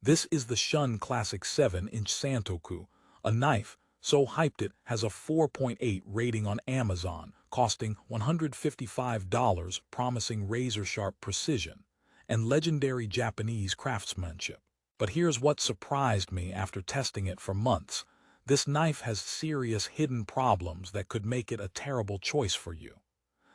This is the Shun Classic 7-inch Santoku, a knife so hyped it has a 4.8 rating on Amazon, costing $155, promising razor-sharp precision and legendary Japanese craftsmanship. But here's what surprised me after testing it for months. This knife has serious hidden problems that could make it a terrible choice for you.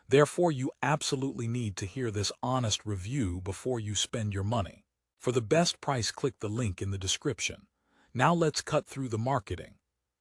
Therefore, you absolutely need to hear this honest review before you spend your money. For the best price, click the link in the description. Now let's cut through the marketing.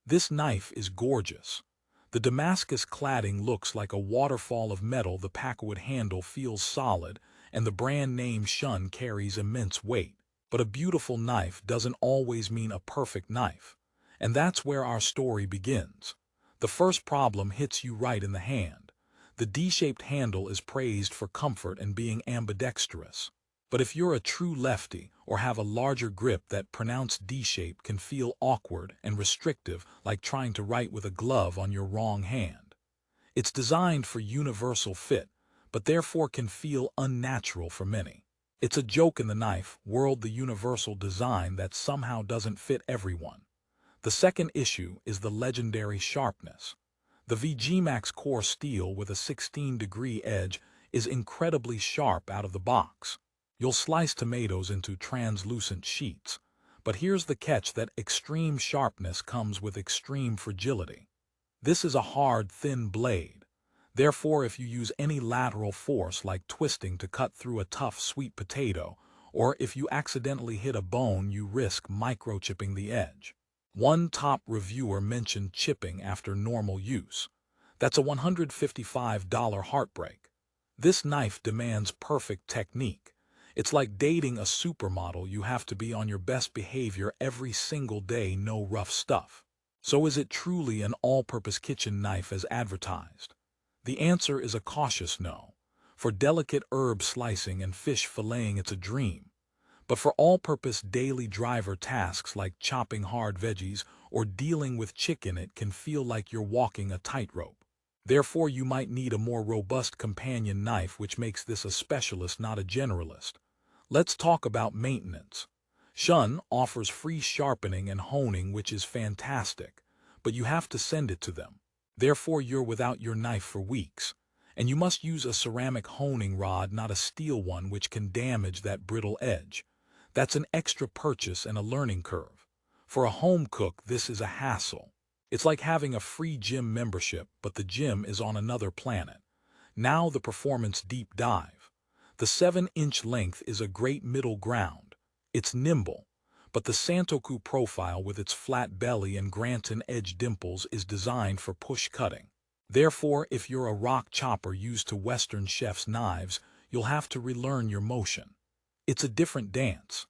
This knife is gorgeous. The Damascus cladding looks like a waterfall of metal, the packwood handle feels solid, and the brand name Shun carries immense weight. But a beautiful knife doesn't always mean a perfect knife. And that's where our story begins. The first problem hits you right in the hand. The D-shaped handle is praised for comfort and being ambidextrous. But if you're a true lefty or have a larger grip, that pronounced D-shape can feel awkward and restrictive, like trying to write with a glove on your wrong hand. It's designed for universal fit, but therefore can feel unnatural for many. It's a joke in the knife world, the universal design that somehow doesn't fit everyone. The second issue is the legendary sharpness. The VG Max core steel with a 16-degree edge is incredibly sharp out of the box. You'll slice tomatoes into translucent sheets. But here's the catch: that extreme sharpness comes with extreme fragility. This is a hard, thin blade. Therefore, if you use any lateral force, like twisting to cut through a tough sweet potato, or if you accidentally hit a bone, you risk microchipping the edge. One top reviewer mentioned chipping after normal use. That's a $155 heartbreak. This knife demands perfect technique. It's like dating a supermodel. You have to be on your best behavior every single day, no rough stuff. So is it truly an all-purpose kitchen knife as advertised? The answer is a cautious no. For delicate herb slicing and fish filleting, it's a dream. But for all-purpose daily driver tasks like chopping hard veggies or dealing with chicken, it can feel like you're walking a tightrope. Therefore, you might need a more robust companion knife, which makes this a specialist, not a generalist. Let's talk about maintenance. Shun offers free sharpening and honing, which is fantastic, but you have to send it to them. Therefore, you're without your knife for weeks. And you must use a ceramic honing rod, not a steel one, which can damage that brittle edge. That's an extra purchase and a learning curve. For a home cook, this is a hassle. It's like having a free gym membership, but the gym is on another planet. Now the performance deep dive. The 7-inch length is a great middle ground. It's nimble, but the Santoku profile with its flat belly and Granton edge dimples is designed for push cutting. Therefore, if you're a rock chopper used to Western chef's knives, you'll have to relearn your motion. It's a different dance.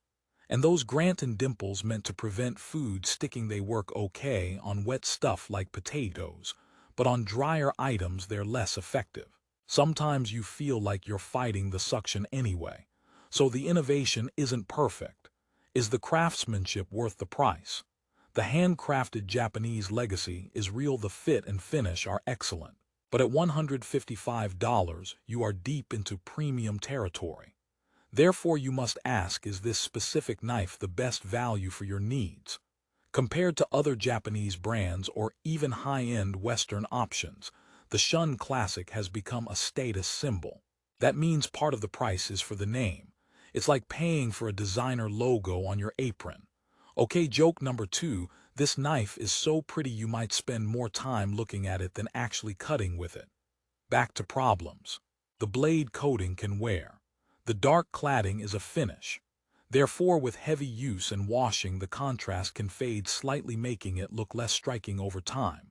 And those Granton dimples meant to prevent food sticking, they work okay on wet stuff like potatoes, but on drier items they're less effective. Sometimes you feel like you're fighting the suction anyway. So the innovation isn't perfect. Is the craftsmanship worth the price? The handcrafted Japanese legacy is real, the fit and finish are excellent. But at $155, you are deep into premium territory. Therefore, you must ask, is this specific knife the best value for your needs? Compared to other Japanese brands or even high-end Western options, the Shun Classic has become a status symbol. That means part of the price is for the name. It's like paying for a designer logo on your apron. Okay, joke number 2, this knife is so pretty you might spend more time looking at it than actually cutting with it. Back to problems. The blade coating can wear. The dark cladding is a finish. Therefore, with heavy use and washing, the contrast can fade slightly, making it look less striking over time.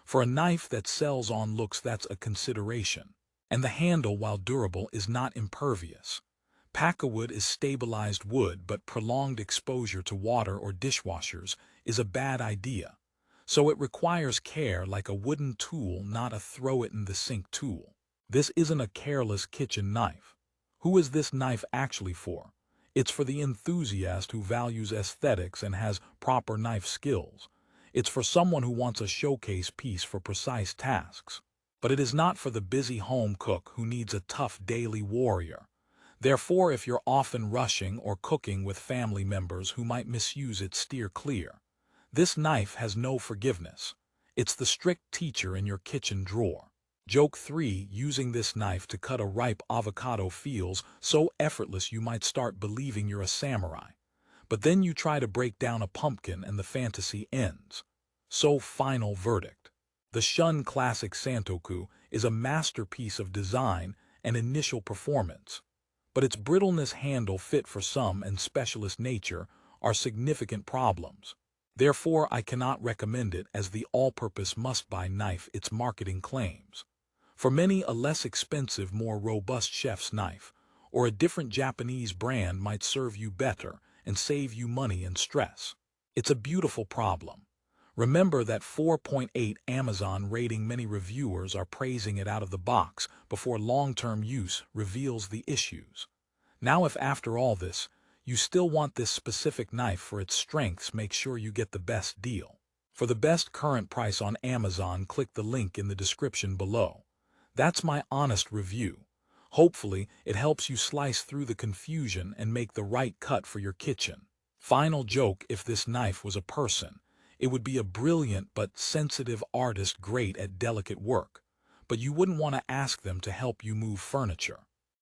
For a knife that sells on looks, that's a consideration. And the handle, while durable, is not impervious. Packwood is stabilized wood, but prolonged exposure to water or dishwashers is a bad idea. So it requires care, like a wooden tool, not a throw-it-in-the-sink tool. This isn't a careless kitchen knife. Who is this knife actually for? It's for the enthusiast who values aesthetics and has proper knife skills. It's for someone who wants a showcase piece for precise tasks. But it is not for the busy home cook who needs a tough daily warrior. Therefore, if you're often rushing or cooking with family members who might misuse it, steer clear. This knife has no forgiveness. It's the strict teacher in your kitchen drawer. Joke 3. Using this knife to cut a ripe avocado feels so effortless you might start believing you're a samurai. But then you try to break down a pumpkin and the fantasy ends. So, final verdict. The Shun Classic Santoku is a masterpiece of design and initial performance. But its brittleness, handle fit for some, and specialist nature are significant problems. Therefore, I cannot recommend it as the all-purpose must-buy knife its marketing claims. For many, a less expensive, more robust chef's knife or a different Japanese brand might serve you better and save you money and stress. It's a beautiful problem. Remember that 4.8 Amazon rating. Many reviewers are praising it out of the box before long-term use reveals the issues. Now, if after all this, you still want this specific knife for its strengths, make sure you get the best deal. For the best current price on Amazon, click the link in the description below. That's my honest review. Hopefully, it helps you slice through the confusion and make the right cut for your kitchen. Final joke: if this knife was a person, it would be a brilliant but sensitive artist, great at delicate work. But you wouldn't want to ask them to help you move furniture.